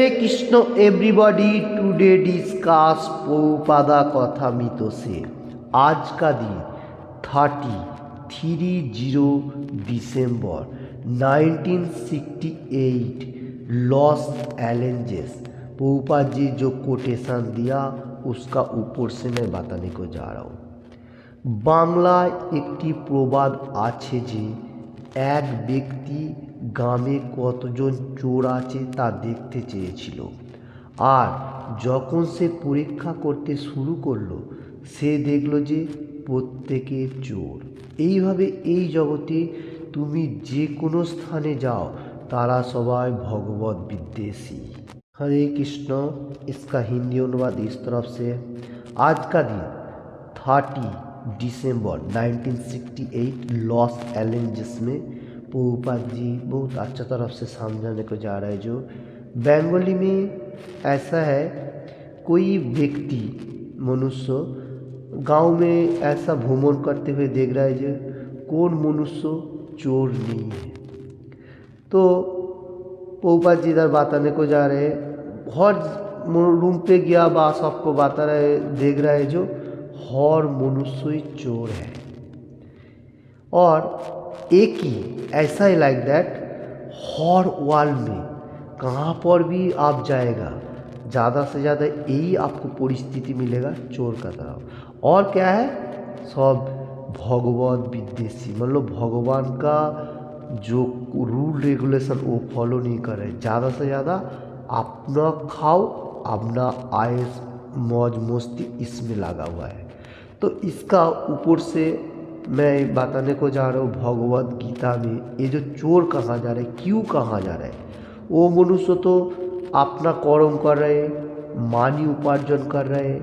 हरे Krishna everybody, today discuss Prabhupada कथा मिथोसे। आज का दिन 30 दिसंबर 1968 लॉस एंजेल्स। प्रभुपाद जी जो कोटेशन दिया उसका ऊपर से मैं बताने को जा रहा हूँ। বাংলায় একটি প্রবাদ আছে যে এক ব্যক্তি গ্রামে কতজন চোর আছে তা দেখতে চেয়েছিল, আর যখন সে পরীক্ষা করতে শুরু করলো সে দেখলো যে প্রত্যেকে চোর। এইভাবে এই জগতে তুমি যে কোনো স্থানে যাও তারা সবাই भगवत विद्वेषी। हरे कृष्ण। इसका हिंदी अनुवाद इस तरफ से। आज का दिन 30 दिसंबर 1968 लॉस एंजेल्स में प्रभुपाद जी बहुत अच्छा तरफ से समझाने को जा रहा है। जो बंगाली में ऐसा है, कोई व्यक्ति मनुष्य गांव में ऐसा भ्रमण करते हुए देख रहा है जो कौन मनुष्य चोर नहीं है। तो प्रभुपाद जी इधर बताने को जा रहे हैं, हर रूम पे गया बा सबको बता रहे, देख रहा है जो हर मनुष्य ही चोर है। और एक ही ऐसा ही लाइक दैट हर वर्ल्ड में कहाँ पर भी आप जाएगा ज़्यादा से ज़्यादा यही आपको परिस्थिति मिलेगा चोर का तरफ। और क्या है, सब भगवत विद्वेषी, मतलब भगवान का जो रूल रेगुलेशन वो फॉलो नहीं कर रहे। ज़्यादा से ज़्यादा अपना खाओ, अपना आयस मौज मस्ती इसमें लगा हुआ है। तो इसका ऊपर से मैं बताने को जा रहा हूँ, भगवत गीता में ये जो चोर कहाँ जा रहे, क्यों कहाँ जा रहे, वो मनुष्य तो अपना कर्म कर रहे, मानी उपार्जन कर रहे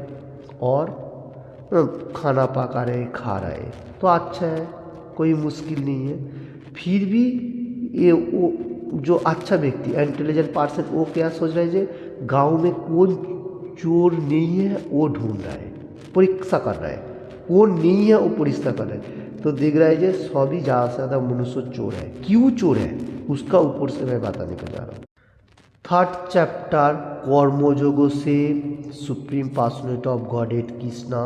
और खाना पका रहे, खा रहे, तो अच्छा है, कोई मुश्किल नहीं है। फिर भी ये वो जो अच्छा व्यक्ति इंटेलिजेंट पर्सन वो क्या सोच रहे हैं कि गांव में कौन चोर नहीं है वो ढूंढ रहा है, परीक्षा कर रहा है, कौन नहीं है वो परीक्षा कर रहा है। तो देख रहा है कि सभी ज़्यादा से ज़्यादा मनुष्य चोर है। क्यों चोर है उसका ऊपर से मैं बताने को जा रहा हूँ। 3rd चैप्टर कर्मयोग से supreme personality of godhead Krishna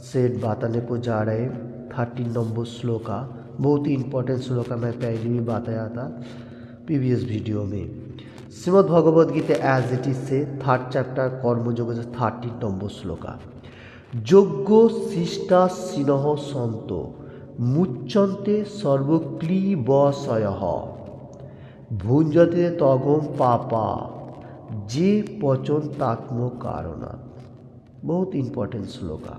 से बताने को जा रहे हैं। 13 नंबर श्लोका, बहुत ही इंपॉर्टेंट श्लोका, मैं पहले भी बताया था प्रीवियस वीडियो में। Shrimad Bhagavad Gita as it is से 3rd चैप्टर कर्मयोग से 13 नंबर श्लोका। यज्ञ शिष्टा सिनह सन्त मुच्यन्ते सर्वक्लीबशयः भुञ्जते तगम पापा जे पचन्तात्म कारणात्। बहुत इंपॉर्टेंट श्लोका।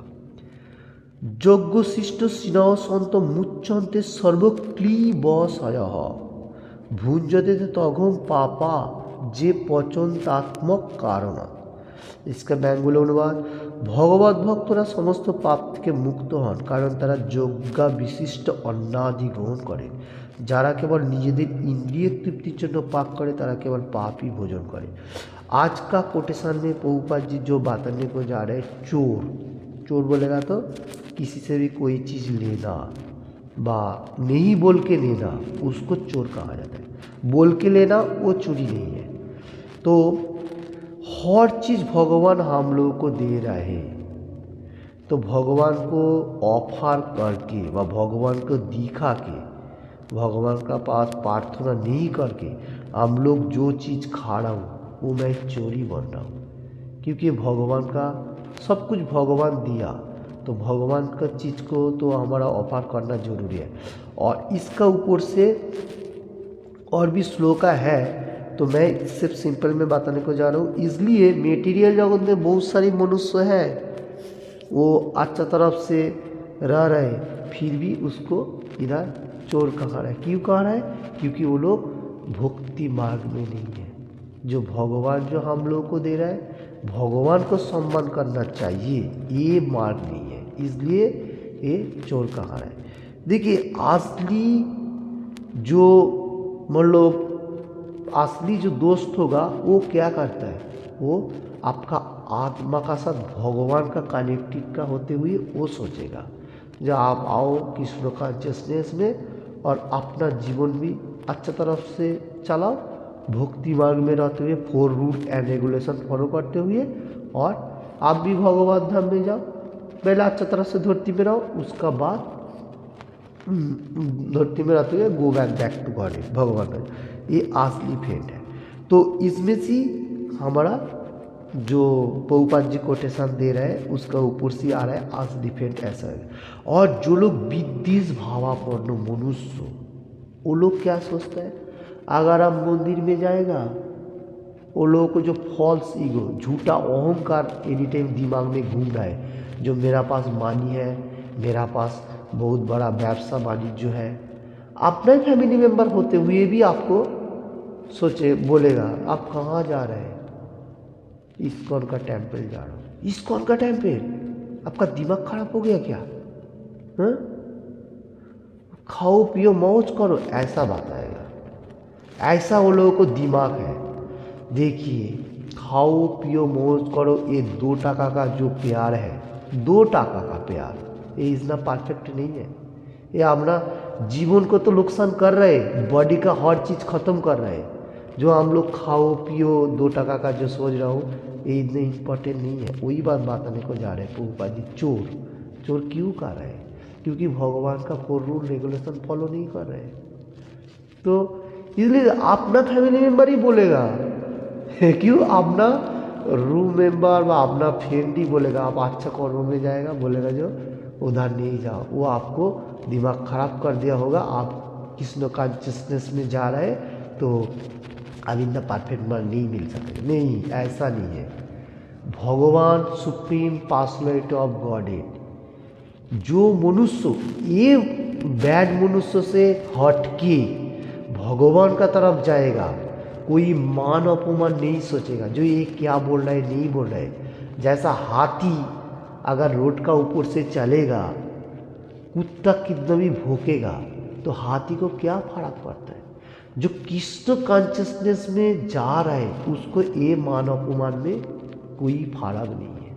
यज्ञ शिष्ट सिनह सन्त मुच्यन्ते सर्वक्लीबशयः भुञ्जते तगम पापा जे पचन्तात्मक कारणात्। इसका बेंगल अनुवाद, भगवत भक्तरा समस्त पाप থেকে মুক্ত হন কারণ তারা যজ্ঞা বিশিষ্ট অন্নাদি গ্রহণ করে। যারা কেবল নিজেদের ইন্দ্রিয় তৃপ্তির জন্য পাপ করে তারা কেवल पाप ही भोजन करे। आज का कोटेशन में प्रभुपाद जी जो बताने को जा रहे हैं, चोर, चोर बोलेगा तो किसी से भी कोई चीज़ लेना बा नहीं बोल के लेना उसको चोर कहा जाता है। बोल के लेना वो चोरी नहीं है। तो हर चीज़ भगवान हम लोगों को दे रहे हैं, तो भगवान को ऑफर करके व भगवान को दिखा के भगवान का पास प्रार्थना नहीं करके हम लोग जो चीज़ खा रहा हूँ वो मैं चोरी बन रहा हूँ। क्योंकि भगवान का सब कुछ भगवान दिया, तो भगवान का चीज़ को तो हमारा ऑफर करना जरूरी है। और इसका ऊपर से और भी श्लोका है, तो मैं सिर्फ सिंपल में बताने को जा रहा हूँ। इसलिए मेटीरियल जगत में बहुत सारी मनुष्य है वो अच्छा तरफ से रह रहे, फिर भी उसको इधर चोर कहा रहा है। क्यों कहा रहा है? क्योंकि वो लोग भक्ति मार्ग में नहीं है। जो भगवान जो हम लोग को दे रहा है भगवान को सम्मान करना चाहिए, ये मार्ग नहीं है, इसलिए ये चोर कहा रहा है। देखिए असली जो मतलब असली जो दोस्त होगा वो क्या करता है, वो आपका आत्मा का साथ भगवान का कनेक्टेड का होते हुए वो सोचेगा जब आप आओ कृष्ण कॉन्शियसनेस में और अपना जीवन भी अच्छा तरफ से चलाओ भक्ति मार्ग में रहते हुए 4 रूल एंड रेगुलेशन फॉलो करते हुए, और आप भी भगवान धाम में जाओ। पहले अच्छा तरह से धरती में रहो, उसका बाद धरती में रहते हुए गो बैक टू गॉड, भगवान का ये असली फेट है। तो इसमें से हमारा जो प्रभुपाद जी कोटेशन दे रहे हैं उसका ऊपर से आ रहा है असली फेट ऐसा है। और जो लोग विद्वेष भावापन्न मनुष्य, वो लोग क्या सोचता है, अगर आप मंदिर में जाएगा, वो लोगों को जो फॉल्स ईगो, झूठा अहंकार एनी टाइम दिमाग में घूम रहा है, जो मेरा पास मानी है, मेरा पास बहुत बड़ा व्यवसाय वाणिज्य है, अपना ही फैमिली मेंबर होते हुए भी आपको सोचे बोलेगा आप कहाँ जा रहे हैं, इस्कॉन का टेम्पल जा रहा हूँ। इस्कॉन का टेम्पल, आपका दिमाग खराब हो गया क्या? हाँ, खाओ पियो मौज करो, ऐसा बात आएगा। ऐसा वो लोगों को दिमाग है। देखिए, खाओ पियो मौज करो, ये 2 टका का जो प्यार है, 2 टका का प्यार, ये इतना परफेक्ट नहीं है। ये अपना जीवन को तो नुकसान कर रहे, बॉडी का हर चीज़ खत्म कर रहे। जो हम लोग खाओ पियो 2 टका का जो सोच रहा हूँ, ये इतने इम्पोर्टेंट नहीं है। वही बात बताने को जा रहे हैं प्रभुपाद जी। चोर क्यों कर रहे हैं? क्योंकि भगवान का 4 रूल रेगुलेशन फॉलो नहीं कर रहे। तो इसलिए अपना फैमिली मेम्बर ही बोलेगा क्यों, अपना रूम मेंबर व अपना फ्रेंड ही बोलेगा आप अच्छा कर्म में जाएगा, बोलेगा जो उधर नहीं जाओ, वो आपको दिमाग खराब कर दिया होगा। आप कृष्ण कॉन्शियसनेस में जा रहे तो अब इतना परफेक्ट मन नहीं मिल सकेगा। नहीं, ऐसा नहीं है। भगवान सुप्रीम पर्सनैलिटी ऑफ गॉडहेड, जो मनुष्य ये बैड मनुष्य से हटके भगवान का तरफ जाएगा, कोई मान अपमान नहीं सोचेगा, जो ये क्या बोल रहा है नहीं बोल रहा है। जैसा हाथी अगर रोड का ऊपर से चलेगा, कुत्ता कितना भी भौंकेगा, तो हाथी को क्या फर्क पड़ता है? जो कृष्ण कॉन्शियसनेस में जा रहा है उसको ये मान अपमान में कोई फर्क नहीं है।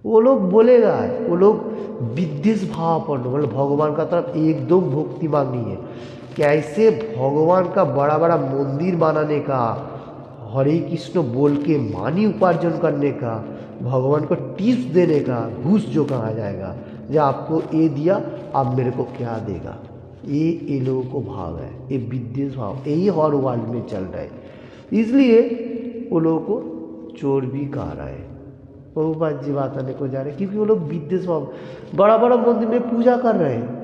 वो लोग बोलेगा, वो लोग विद्वेष भावापन्न, मतलब भगवान का तरफ एकदम भक्ति मांगनी है। कैसे भगवान का बड़ा बड़ा मंदिर बनाने का, हरे कृष्ण बोल के मानी उपार्जन करने का, भगवान को टिप्स देने का, घूस जो कहा जाएगा, जो आपको ये दिया आप मेरे को क्या देगा, ये लोगों को भाव है, ये विद्वेष भाव यही हर वर्ल्ड में चल रहा है। इसलिए वो लोगों को चोर भी कह रहा है। प्रभुपाद जी बताने को जा रहे हैं क्योंकि वो लोग विद्वेष भाव, बड़ा बड़ा मंदिर में पूजा कर रहे हैं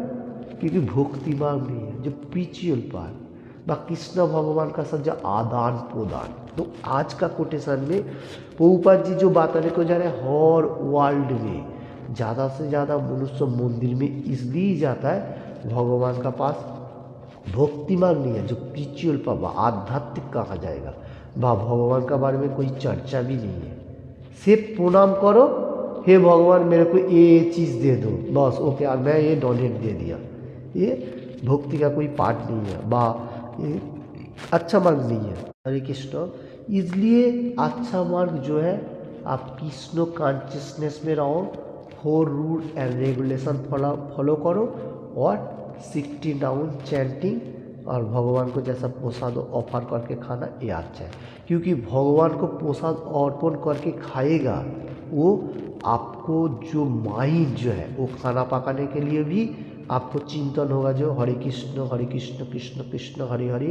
क्योंकि भक्ति मार्ग नहीं है, जो स्पिरिचुअल पार्ट व कृष्ण भगवान का सब जो आदान प्रदान। तो आज का कोटेशन में प्रभुपाद जी जो बताने को जा रहे हैं, हर वर्ल्ड में ज़्यादा से ज़्यादा मनुष्य मंदिर में इसलिए जाता है, भगवान का पास भक्ति मार्ग नहीं है, जो स्पिरिचुअल पावर आध्यात्मिक कहा जाएगा, वह भगवान का बारे में कोई चर्चा भी नहीं है। सिर्फ प्रणाम करो, हे भगवान मेरे को ये चीज़ दे दो, बस ओके, और मैं ये डोनेट दे दिया। ये भक्ति का कोई पार्ट नहीं है, ये अच्छा मार्ग नहीं है। हरे कृष्ण। इसलिए अच्छा मार्ग जो है, आप कृष्ण कॉन्शियसनेस में रहो, 4 रूल एंड रेगुलेशन फॉलो करो, और 60 डाउन चैंटिंग, और भगवान को जैसा प्रसाद ऑफर करके खाना ये अच्छा है। क्योंकि भगवान को प्रसाद अर्पण करके खाएगा, वो आपको जो माइंड जो है वो खाना पकाने के लिए भी आपको चिंतन होगा, जो हरे कृष्ण कृष्ण कृष्ण हरे हरे,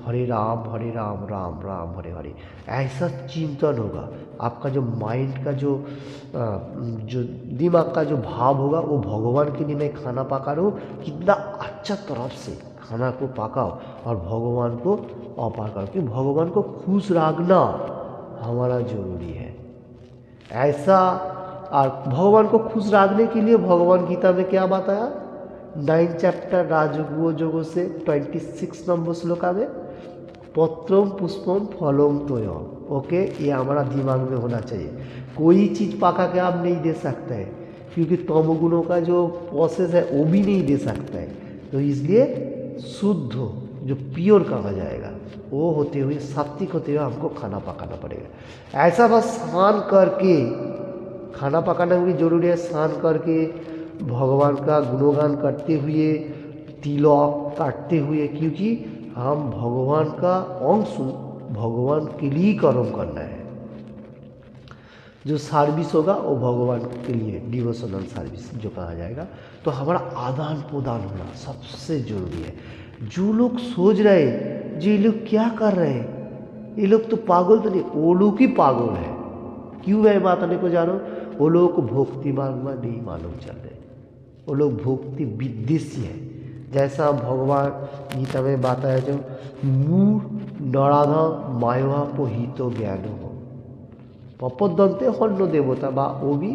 हरे राम राम राम हरे हरे, ऐसा चिंतन होगा। आपका जो माइंड का जो दिमाग का जो भाव होगा, वो भगवान के लिए मैं खाना पका रहा हूँ, कितना अच्छा तरफ से खाना को पकाओ और भगवान को ऑफर करो, क्योंकि भगवान को खुश रखना हमारा जरूरी है। ऐसा, और भगवान को खुश रखने के लिए भगवान गीता में क्या बताया, 9 चैप्टर राजयोग जोगो से 26 नंबर श्लोका में, पत्रम पुष्पम फलम तोयम। ओके, ये हमारा दिमाग में होना चाहिए। कोई चीज़ पका के आप नहीं दे सकते हैं, क्योंकि तमोगुणों का जो प्रोसेस है वो भी नहीं दे सकता है। तो इसलिए शुद्ध जो प्योर कहा जाएगा, वो होते हुए सात्विक होते हुए हमको खाना पकाना पड़ेगा। ऐसा बस स्नान करके खाना पकाना भी जरूरी है। स्नान करके भगवान का गुणगान करते हुए, तिलक काटते हुए, क्योंकि हम भगवान का अंश हूँ, भगवान के लिए कर्म करना है। जो सर्विस होगा वो भगवान के लिए डिवोशनल सर्विस जो कहा जाएगा। तो हमारा आदान प्रदान होना सबसे जरूरी है। जो लोग सोच रहे हैं जो ये लोग क्या कर रहे हैं, ये लोग तो पागल तो नहीं, वो लोग ही पागल है। क्यों मैं बात आने को जा रहा हूँ? वो लोगों को भक्ति मार्ग में नहीं मालूम चल रहे, वो लोग भक्ति विद्वेषी है। जैसा भगवान गीता में बताया जो मूर नराधम माया पोहित ज्ञान हो पपदंते अन्य देवता बा, वो भी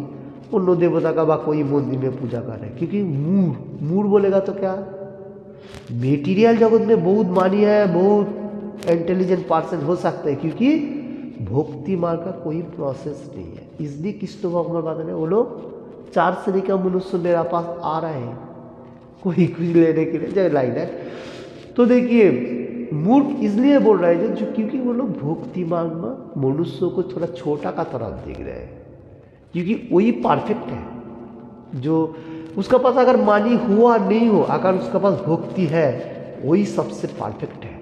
अन्य देवता का बा कोई मंदिर में पूजा कर रहे हैं। क्योंकि मूर बोलेगा तो क्या, मेटीरियल जगत में बहुत मानी है, बहुत इंटेलिजेंट पर्सन हो सकते हैं, क्योंकि भक्ति मार्ग का कोई प्रोसेस नहीं है। इसलिए कृष्ण भगवान बात है, वो लोग 4 श्रेणी का मनुष्य मेरा पास आ रहे हैं कोई कुछ लेने के लिए, जय लाइन है। तो देखिए मूर्ख इसलिए बोल रहे हैं जो क्योंकि वो लोग भक्ति मार्ग में मनुष्य को थोड़ा छोटा का तरफ देख रहे हैं, क्योंकि वही परफेक्ट है। जो उसका पास अगर मानी हुआ नहीं हो, अगर उसका पास भक्ति है, वही सबसे परफेक्ट है।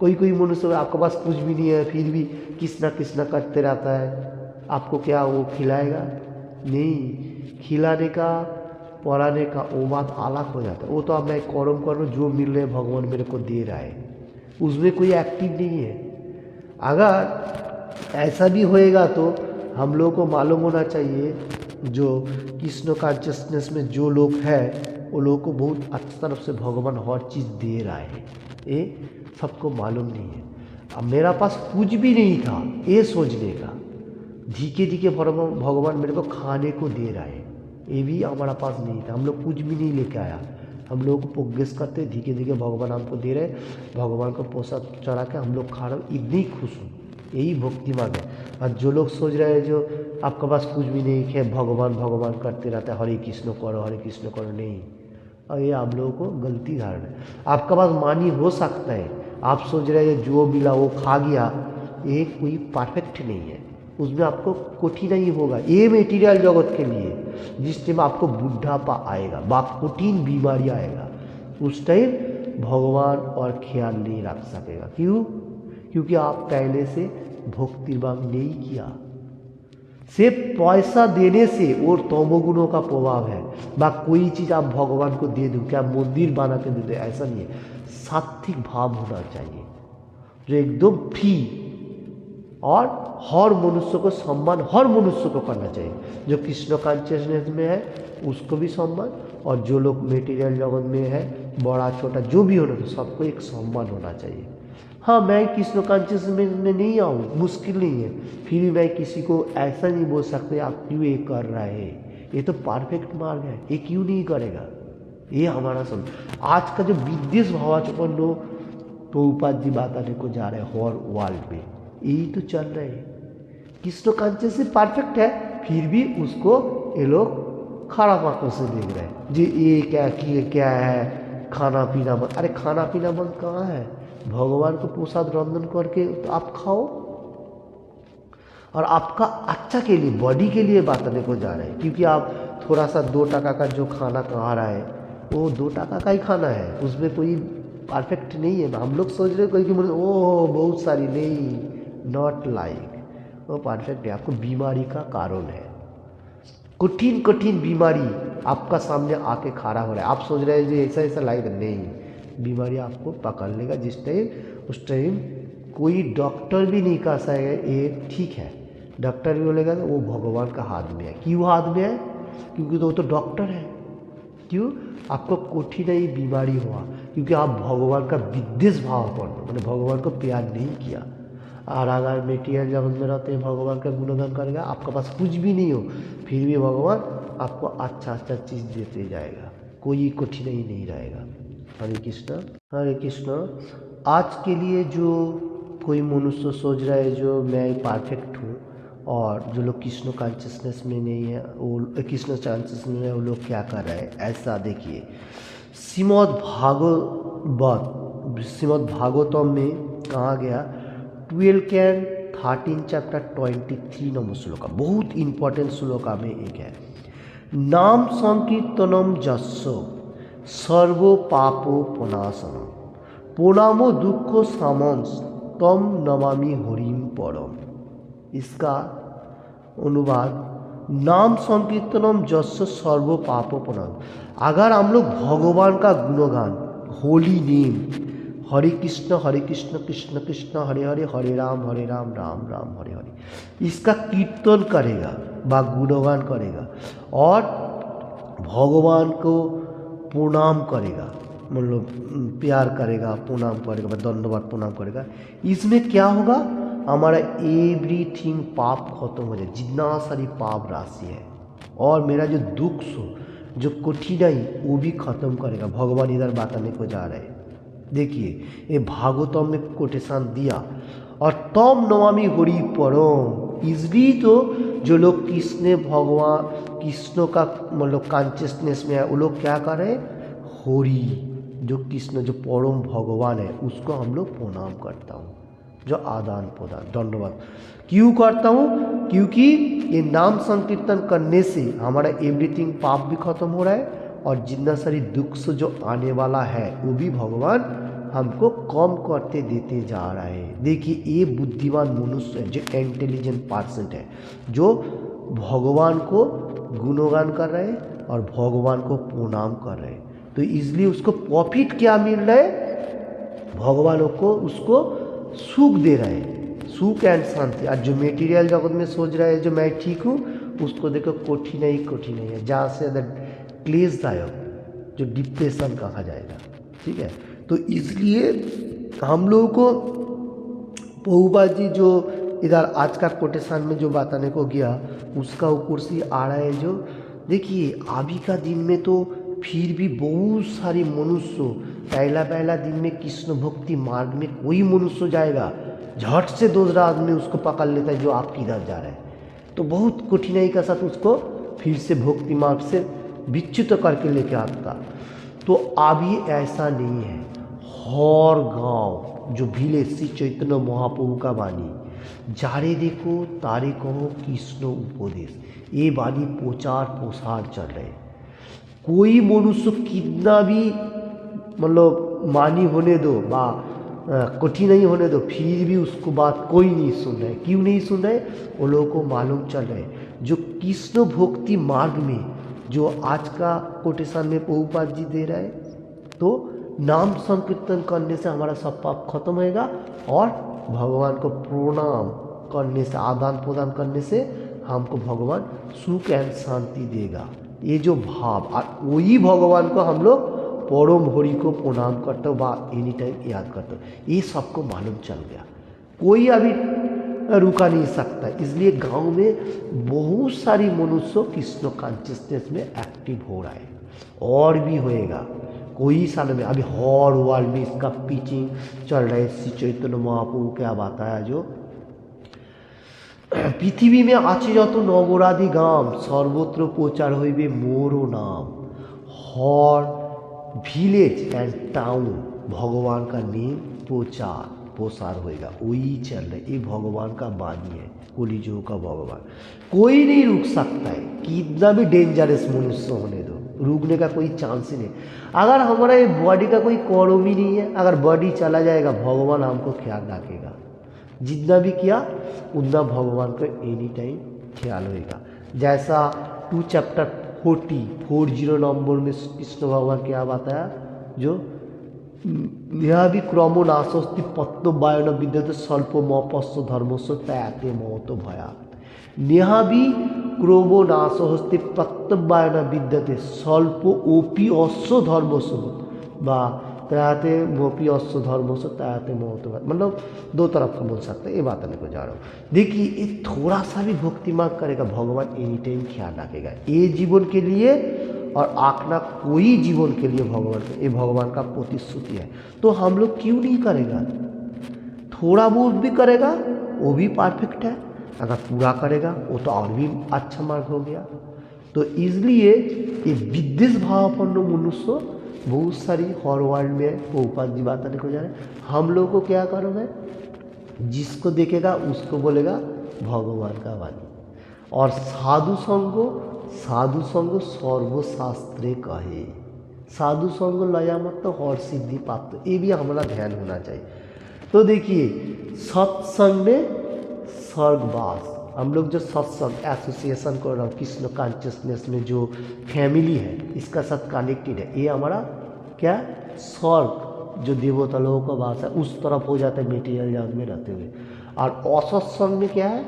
कोई मनुष्य आपके पास कुछ भी नहीं है फिर भी किसना करते रहता है, आपको क्या वो खिलाएगा? नहीं, खिलाने का पढ़ाने का वो बात अलग हो जाता है। वो तो अब मैं कर्म कर रहा हूँ, जो मिल रहे भगवान मेरे को दे रहा है, उसमें कोई एक्टिव नहीं है। अगर ऐसा भी होएगा तो हम लोगों को मालूम होना चाहिए, जो कृष्ण कॉन्शियसनेस में जो लोग हैं वो लोगों को बहुत अच्छी तरफ से भगवान हर चीज़ दे रहा है, ये सबको मालूम नहीं है। अब मेरा पास कुछ भी नहीं था ये सोचने का, धीके भगवान मेरे को खाने को दे रहा है, ये भी हमारा पास नहीं था। हम लोग कुछ भी नहीं लेके आया, हम लोग को प्रोग्रेस करते धीके भगवान हमको दे रहे, भगवान को पोसा चढ़ा के हम लोग खा रहे, इतनी ही खुश हूँ। यही भक्ति मार्ग है। और जो लोग सोच रहे हैं जो आपके पास कुछ भी नहीं है, भगवान करते रहते हैं, हरे कृष्ण करो, नहीं, और ये आप लोगों को गलती धारणा है। आपका पास मानी हो सकता है, आप सोच रहे हैं जो मिला वो खा गया, ये कोई परफेक्ट नहीं है, उसमें आपको कठिनाई होगा। ये मेटीरियल जगत के लिए जिस टाइम आपको बुढ़ापा आएगा, कठिन बीमारी आएगा, उस टाइम भगवान और ख्याल नहीं रख सकेगा। क्यों? क्योंकि आप पहले से भक्ति मार्ग नहीं किया। सिर्फ पैसा देने से और तमोगुणों का प्रभाव है, कोई चीज़ आप भगवान को दे दो, क्या मंदिर बना के दे दो, ऐसा नहीं है। सात्विक भाव होना चाहिए जो एकदम फ्री, और हर मनुष्य को सम्मान हर मनुष्य को करना चाहिए। जो कृष्ण कॉन्शियसनेस में है उसको भी सम्मान, और जो लोग मेटीरियल जगत में है बड़ा छोटा जो भी होना, तो सबको एक सम्मान होना चाहिए। हाँ, मैं कृष्ण कॉन्शियसनेस में नहीं आऊँ, मुश्किल नहीं है, फिर भी मैं किसी को ऐसा नहीं बोल सकते आप क्यों ये कर रहा है, ये तो परफेक्ट मार्ग है, ये क्यों नहीं करेगा। ये हमारा समझ। आज का जो विदेश भावाचपन प्रभुपाद जी बताने को जा रहे हैं हर वर्ल्ड में, यही तो चल रहे हैं। कृष्ण कॉन्शियस से परफेक्ट है, फिर भी उसको ये लोग खराब आंखों से देख रहे हैं जी, ये क्या है, खाना पीना बंद। अरे खाना पीना बंद कहाँ है? भगवान को प्रसाद रंजन करके तो आप खाओ, और आपका अच्छा के लिए, बॉडी के लिए बताने को जा रहे हैं। क्योंकि आप थोड़ा सा 2 टका का जो खाना खा रहा है वो 2 टका का ही खाना है, उसमें कोई परफेक्ट नहीं है। हम लोग सोच रहे कोई कि ओह बहुत सारी, नहीं, नॉट लाइक, वो परफेक्ट है। आपको बीमारी का कारण है, कठिन बीमारी आपका सामने आके खड़ा हो रहा है, आप सोच रहे हैं जी ऐसा लाइक, नहीं, बीमारी आपको पकड़ लेगा जिस टाइम, उस टाइम कोई डॉक्टर भी नहीं कह सकेगा ये ठीक है। डॉक्टर भी बोलेगा वो भगवान का हाथ में है। क्यों हाथ में है? क्योंकि वो तो डॉक्टर है। क्यों? आपको कठिनाई बीमारी हुआ क्योंकि आप भगवान का विद्वेष भाव कर दो, मैंने भगवान को प्यार नहीं किया। और अगर मेटीरियल जगत में रहते हैं भगवान का गुणगान करेगा, आपके पास कुछ भी नहीं हो, फिर भी भगवान आपको अच्छा चीज़ देते जाएगा, कोई कठिनाई नहीं रहेगा। हरे कृष्ण। आज के लिए जो कोई मनुष्य सोच रहा है जो मैं परफेक्ट हूँ, और जो लोग कृष्ण कॉन्शियसनेस में नहीं है, वो कृष्ण कॉन्शियसनेस में है, वो लोग क्या कर रहे हैं ऐसा देखिए। श्रीमद् भागवतम में कहा गया 12 चैप्टर 23 नंबर श्लोका, बहुत इंपॉर्टेंट श्लोका में एक है। नाम संकीर्तनम जस्सो सर्वो पापो प्रणाशनम प्रणामो दुख सामंस तम नमामि हरिम परम। इसका अनुवाद नाम संकीर्तनम जस्य सर्व पाप प्रणाम। अगर हम लोग भगवान का गुणगान, होली नेम, हरे कृष्ण कृष्ण कृष्ण हरे हरे, हरे राम राम राम हरे हरे, इसका कीर्तन करेगा व गुणगान करेगा और भगवान को प्रणाम करेगा, मतलब प्यार करेगा, प्रणाम करेगा, धन्यवाद प्रणाम करेगा, इसमें क्या होगा, हमारा एवरीथिंग पाप खत्म हो जाए, जितना सारी पाप राशि है, और मेरा जो दुख जो कठिनाई वो भी खत्म करेगा। भगवान इधर बताने को जा रहे हैं। देखिए ये भागवतम में कोटेशन दिया, और तम नमामि हरि परम, इसलिए तो जो लोग कृष्ण का मतलब कॉन्शियसनेस में है, वो लोग क्या कर रहे हैं, हरि जो कृष्ण जो परम भगवान है उसको हम लोग प्रणाम करता हूँ, जो आदान प्रदान धन्यवाद क्यों करता हूँ, क्योंकि ये नाम संकीर्तन करने से हमारा एवरीथिंग पाप भी खत्म हो रहा है, और जितना सारी दुख से जो आने वाला है वो भी भगवान हमको कम करते देते जा रहा है। देखिए ये बुद्धिमान मनुष्य है, जो इंटेलिजेंट पर्सन है, जो भगवान को गुणगान कर रहे हैं और भगवान को प्रणाम कर रहे हैं, तो इसलिए उसको प्रॉफिट क्या मिल रहा है, भगवानों को उसको सुख दे रहे हैं, सुख एंड शांति। और जो मेटीरियल जगत में सोच रहा है जो मैं ठीक हूँ, उसको देखो कठिनाई है, जहाँ से क्लेशदायक, जो डिप्रेशन कहा जाएगा। ठीक है, तो इसलिए हम लोगों को प्रभुपाद जी जो इधर आज का कोटेशन में जो बताने को गया, उसका ऊपर से आ रहा है। जो देखिए अभी का दिन में तो फिर भी बहुत सारे मनुष्य, पहला दिन में कृष्ण भक्ति मार्ग में कोई मनुष्य जाएगा, झट से दूसरा आदमी उसको पकड़ लेता है जो आप किधर जा रहे हैं, तो बहुत कठिनाई के साथ उसको फिर से भक्ति मार्ग से विच्युत करके लेके आता। तो अभी ऐसा नहीं है, हर गांव जो विलेज श्री चैतन्य महाप्रभु का वाणी, जारे देखो तारे कहो कृष्ण उपदेश, ये वाणी प्रचार प्रसार चल रहे। कोई मनुष्य कितना भी मतलब मानी होने दो बा कठिनाई होने दो, फिर भी उसको बात कोई नहीं सुन रहा है। क्यों नहीं सुन रहे, वो लोगों को मालूम चल रहा है जो कृष्ण भक्ति मार्ग में जो आज का कोटेशन में प्रभुपाद जी दे रहा है, तो नाम संकीर्तन करने से हमारा सब पाप खत्म होएगा, और भगवान को प्रणाम करने से, आदान प्रदान करने से हमको भगवान सुख एंड शांति देगा। ये जो भाव, और वही भगवान को हम लोग परम हरि को प्रणाम करते हो बा एनी टाइम याद करते हो, ये सबको मालूम चल गया, कोई अभी रुका नहीं सकता। इसलिए गांव में बहुत सारी मनुष्य कृष्ण कॉन्शियसनेस में एक्टिव हो रहा है, और भी होएगा कोई साल में। अभी हर वर्ल्ड में इसका पिचिंग चल रहा है। श्री चैतन्य महाप्रभु क्या बताया, जो पृथ्वी में आछे যত নগরাদি গ্রাম सर्वत्र प्रचार হইবে मोर नाम। हर विलेज एंड टाउन भगवान का नेम प्रचार प्रसार होएगा, वही चल रहा है। ये भगवान का वाणी है, कलिजुग का भगवान, कोई नहीं रुक सकता है। कितना भी डेंजरस मनुष्य होने दो, रुकने का कोई चांस ही नहीं। अगर हमारा ये बॉडी का कोई कौरव ही नहीं है, अगर बॉडी चला जाएगा भगवान हमको ख्याल रखेगा, जितना भी किया उतना भगवान को एनी टाइम ख्याल होएगा। जैसा 2 चैप्टर 40 नंबर में कृष्ण भगवान क्या बताया, जो यह भी क्रमो नाशस्ति पत्तो वायन विद्यते स्वल्प मपस्व धर्मस्व त्याते मौत भया। नेहा भी क्रोमो नाशहस्ति प्रत्यवायन विद्यते स्वल्प ओपी अश्व धर्मस्व बा त्याते मोपी अश्व धर्मस्व त्याते मौत भया। मतलब दो तरफ का बोल सकते हैं, ये बात को जा रहा हूँ। देखिए ये थोड़ा सा भी भक्ति मार्ग करेगा, भगवान एनी टाइम ख्याल रखेगा, ये जीवन के लिए और आखना कोई जीवन के लिए भगवान का, ये भगवान का प्रतिश्रुति है। तो हम लोग क्यों नहीं करेगा, थोड़ा बहुत भी करेगा वो भी परफेक्ट है, अगर पूरा करेगा वो तो और भी अच्छा मार्ग हो गया। तो इसलिए ये विद्वेष भावापन्न मनुष्य बहुत सारी हर वर्ल्ड में प्रभुपाद जी बताने को जा रहे हैं। हम लोग को क्या करना है, जिसको देखेगा उसको बोलेगा भगवान का वाणी। और साधु संग सर्वशास्त्रे कहे, साधु संग लया मत हर सिद्धि प्राप्त, ये भी हमारा ध्यान होना चाहिए। तो देखिए सत्संग में स्वर्गवास, हम लोग जो सत्संग एसोसिएशन कर रहा हूँ कृष्ण कॉन्शियसनेस में जो फैमिली है इसका साथ कनेक्टेड है, ये हमारा क्या स्वर्ग जो देवता लोगों का वास है उस तरफ हो जाता है मेटीरियल जगत में रहते हुए। और असत्संग में क्या है,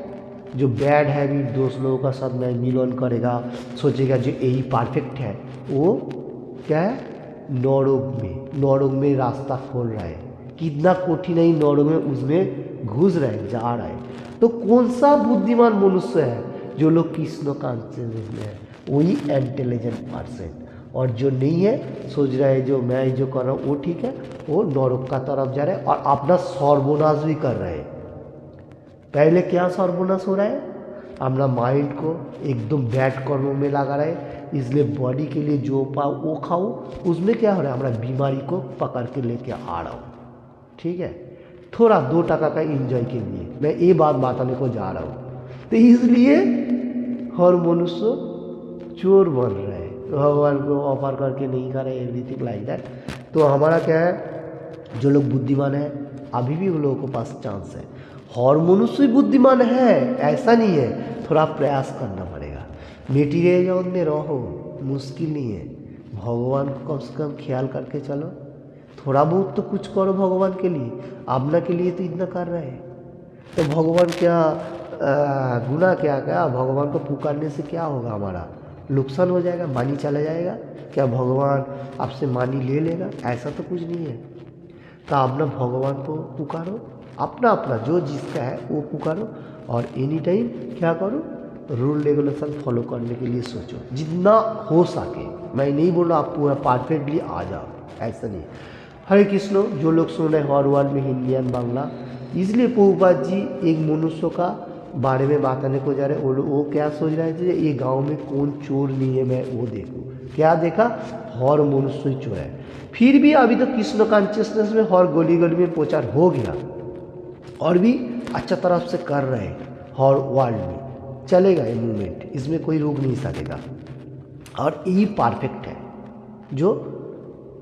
जो बैड हैबिट दोस्त लोगों का साथ में मिलन करेगा, सोचेगा जो यही परफेक्ट है, वो क्या है नरक में रास्ता खोल रहा है, कितना कठिनाई नरक में उसमें घुस रहा है, जा रहा है। तो कौन सा बुद्धिमान मनुष्य है, जो लोग कृष्ण कॉन्शियसनेस में है, वही इंटेलिजेंट पर्सन। और जो नहीं है सोच रहा है जो मैं जो कर रहा हूँ वो ठीक है, वो नरक का तरफ जा रहा है और अपना सर्वनाश भी कर रहे हैं। पहले क्या सर्वनाश हो रहा है, अपना माइंड को एकदम बैड कर्मों में लगा रहा है, इसलिए बॉडी के लिए जो पाओ वो खाओ, उसमें क्या हो रहा है हमारा बीमारी को पकड़ के लेके आ रहा हूँ। ठीक है, थोड़ा 2 टका का एंजॉय के लिए मैं ये बात बताने को जा रहा हूँ। तो इसलिए हर मनुष्य चोर बन रहा है, भगवान को ऑफर करके नहीं कर रहे एवरीथिंग लाइक दैट। तो हमारा क्या है, जो लोग बुद्धिमान है अभी भी उन लोगों के पास चांस है। हर मनुष्य बुद्धिमान है ऐसा नहीं है, थोड़ा प्रयास करना पड़ेगा। मेटीरियल जगत में रहो मुश्किल नहीं है, भगवान को कम से कम ख्याल करके चलो, थोड़ा बहुत तो कुछ करो भगवान के लिए, अपना के लिए तो इतना कर रहे हैं। तो भगवान क्या गुनाह क्या क्या, भगवान को पुकारने से क्या होगा, हमारा नुकसान हो जाएगा, मानी चला जाएगा क्या, भगवान आपसे मानी ले लेगा, ऐसा तो कुछ नहीं है। तो अपना भगवान को पुकारो, अपना अपना जो जिसका है वो पुकारो, और एनी टाइम क्या करो रूल रेगुलेशन फॉलो करने के लिए सोचो जितना हो सके। मैं नहीं बोल रहा आप पूरा परफेक्टली आ जाओ, ऐसा नहीं। हरे कृष्ण, जो लोग सुन रहे हर वर्ड में हिंदी एंड बांग्ला, इसलिए प्रभुपाद जी एक मनुष्य का बारे में बताने को जा रहे हैं। वो क्या सोच रहे थे, ये गांव में कौन चोर नहीं है, मैं वो देखूं। क्या देखा, हर मनुष्य ही चोर है। फिर भी अभी तो कृष्ण कॉन्शियसनेस में हर गली गली में प्रचार हो गया और भी अच्छा तरफ से कर रहे हैं, हर वर्ल्ड में चलेगा ये मूवमेंट, इसमें कोई रोक नहीं सकेगा। और यही परफेक्ट है जो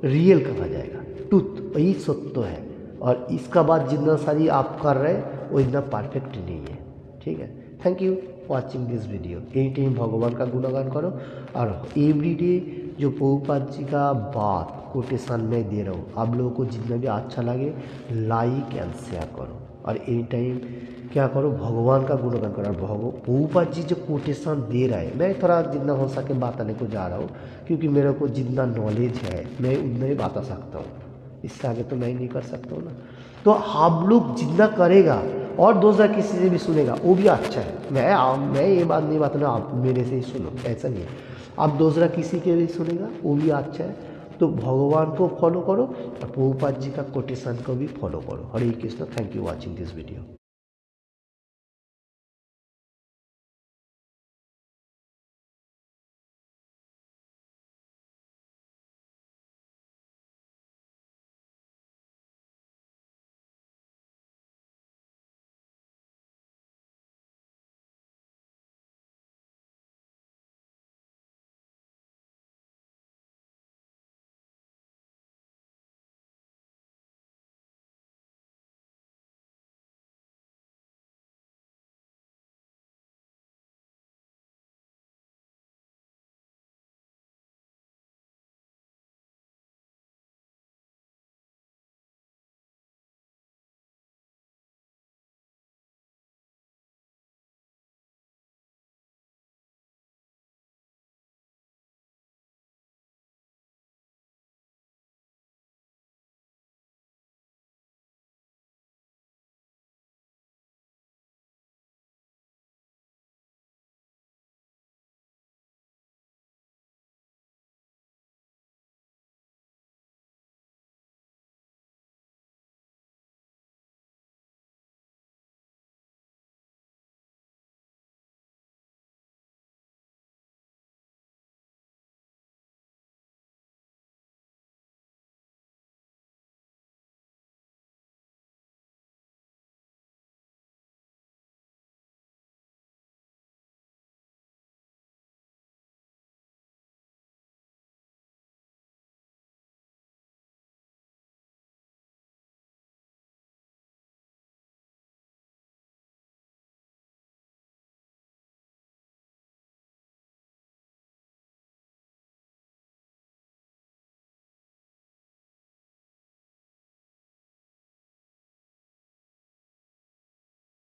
रियल कहा जाएगा, ट्रुथ, वही सत्य है। और इसका बाद जितना सारी आप कर रहे हैं वो इतना परफेक्ट नहीं है। ठीक है, thank you watching this video. Any time भगवान का गुणगान करो, और एवरीडे जो प्रभुपाद जी का बात कोटेशन में दे रहा हूँ, आप लोगों को जितना भी अच्छा लगे लाइक एंड शेयर करो, और एनी टाइम क्या करो भगवान का गुणगान करो। प्रभुपाद जी जो कोटेशन दे रहा है, मैं थोड़ा जितना हो सके बताने को जा रहा हूँ, क्योंकि मेरे को जितना नॉलेज है मैं उतना ही बता सकता हूँ, इससे आगे तो मैं नहीं कर सकता हूँ ना। तो आप लोग जितना करेगा और दूसरा किसी से भी सुनेगा वो भी अच्छा है। मैं ये बात नहीं बताना आप मेरे से ही सुनो, ऐसा नहीं है। आप दूसरा किसी के भी सुनेगा वो भी अच्छा है। तो भगवान को फॉलो करो और प्रभुपाद जी का कोटेशन को भी फॉलो करो। Hare Krishna, thank you watching this video.